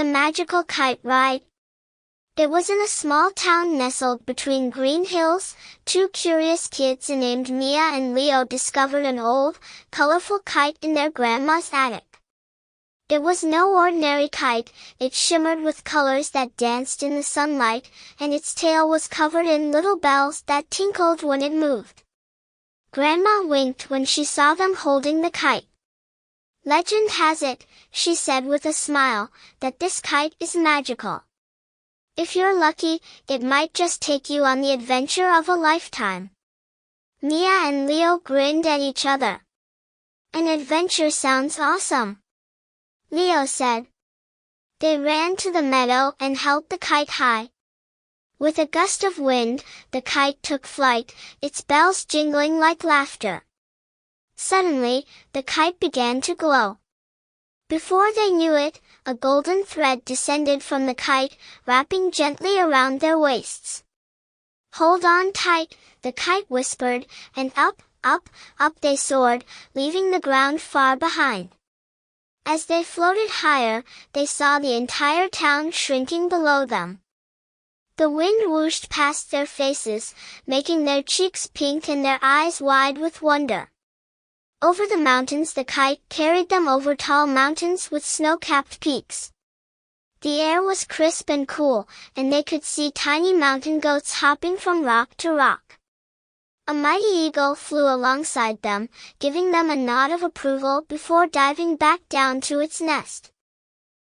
The Magical Kite Ride. It was in a small town nestled between green hills. Two curious kids named Mia and Leo discovered an old, colorful kite in their grandma's attic. It was no ordinary kite. It shimmered with colors that danced in the sunlight, and its tail was covered in little bells that tinkled when it moved. Grandma winked when she saw them holding the kite. "Legend has it," she said with a smile, "that this kite is magical. If you're lucky, it might just take you on the adventure of a lifetime." Mia and Leo grinned at each other. "An adventure sounds awesome," Leo said. They ran to the meadow and held the kite high. With a gust of wind, the kite took flight, its bells jingling like laughter. Suddenly, the kite began to glow. Before they knew it, a golden thread descended from the kite, wrapping gently around their waists. "Hold on tight," the kite whispered, and up, up, up they soared, leaving the ground far behind. As they floated higher, they saw the entire town shrinking below them. The wind whooshed past their faces, making their cheeks pink and their eyes wide with wonder. Over the mountains the kite carried them over tall mountains with snow-capped peaks. The air was crisp and cool, and they could see tiny mountain goats hopping from rock to rock. A mighty eagle flew alongside them, giving them a nod of approval before diving back down to its nest.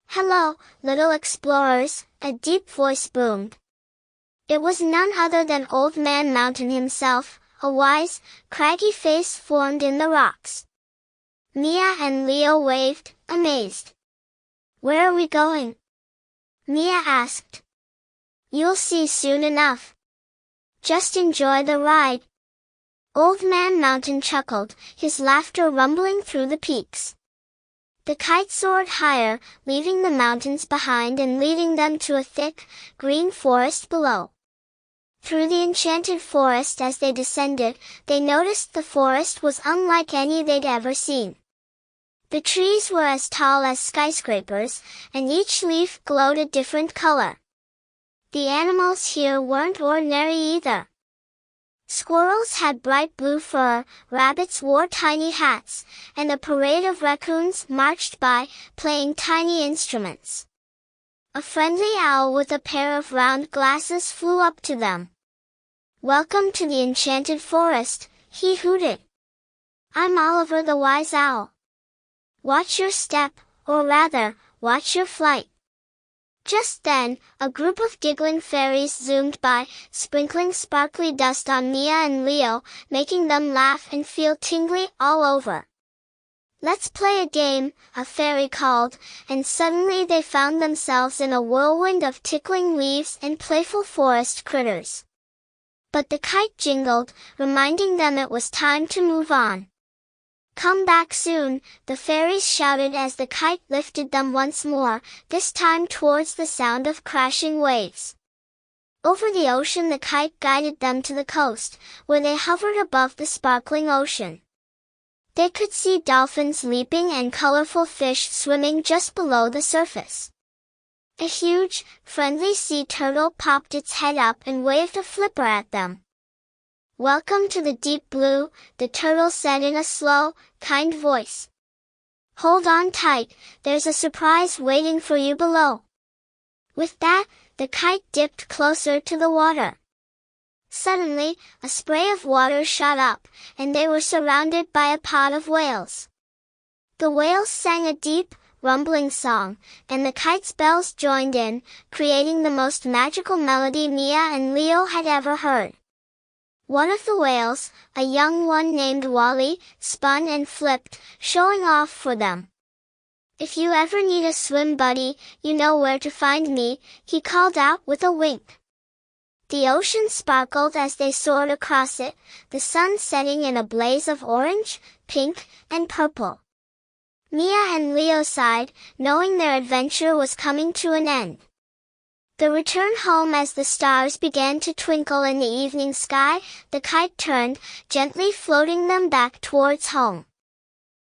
"Hello, little explorers," a deep voice boomed. It was none other than Old Man Mountain himself. A wise, craggy face formed in the rocks. Mia and Leo waved, amazed. "Where are we going?" Mia asked. "You'll see soon enough. Just enjoy the ride." Old Man Mountain chuckled, his laughter rumbling through the peaks. The kite soared higher, leaving the mountains behind and leading them to a thick, green forest below. Through the enchanted forest as they descended, they noticed the forest was unlike any they'd ever seen. The trees were as tall as skyscrapers, and each leaf glowed a different color. The animals here weren't ordinary either. Squirrels had bright blue fur, rabbits wore tiny hats, and a parade of raccoons marched by, playing tiny instruments. A friendly owl with a pair of round glasses flew up to them. "Welcome to the enchanted forest," he hooted. "I'm Oliver the Wise Owl. Watch your step, or rather, watch your flight." Just then, a group of giggling fairies zoomed by, sprinkling sparkly dust on Mia and Leo, making them laugh and feel tingly all over. "Let's play a game," a fairy called, and suddenly they found themselves in a whirlwind of tickling leaves and playful forest critters. But the kite jingled, reminding them it was time to move on. "Come back soon," the fairies shouted as the kite lifted them once more, this time towards the sound of crashing waves. Over the ocean the kite guided them to the coast, where they hovered above the sparkling ocean. They could see dolphins leaping and colorful fish swimming just below the surface. A huge, friendly sea turtle popped its head up and waved a flipper at them. "Welcome to the deep blue," the turtle said in a slow, kind voice. "Hold on tight, there's a surprise waiting for you below." With that, the kite dipped closer to the water. Suddenly, a spray of water shot up, and they were surrounded by a pod of whales. The whales sang a deep, rumbling song, and the kite's bells joined in, creating the most magical melody Mia and Leo had ever heard. One of the whales, a young one named Wally, spun and flipped, showing off for them. "If you ever need a swim buddy, you know where to find me," he called out with a wink. The ocean sparkled as they soared across it, the sun setting in a blaze of orange, pink, and purple. Mia and Leo sighed, knowing their adventure was coming to an end. The return home as the stars began to twinkle in the evening sky, the kite turned, gently floating them back towards home.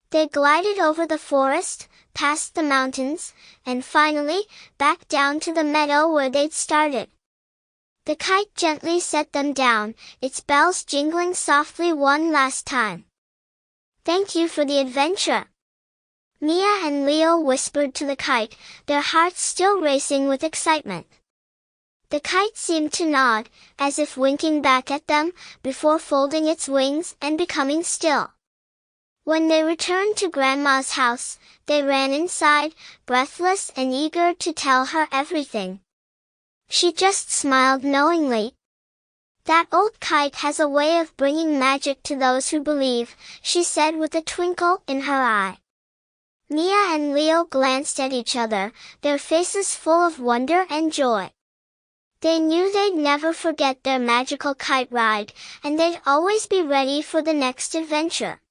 They glided over the forest, past the mountains, and finally, back down to the meadow where they'd started. The kite gently set them down, its bells jingling softly one last time. "Thank you for the adventure," Mia and Leo whispered to the kite, their hearts still racing with excitement. The kite seemed to nod, as if winking back at them, before folding its wings and becoming still. When they returned to Grandma's house, they ran inside, breathless and eager to tell her everything. She just smiled knowingly. "That old kite has a way of bringing magic to those who believe," she said with a twinkle in her eye. Mia and Leo glanced at each other, their faces full of wonder and joy. They knew they'd never forget their magical kite ride, and they'd always be ready for the next adventure.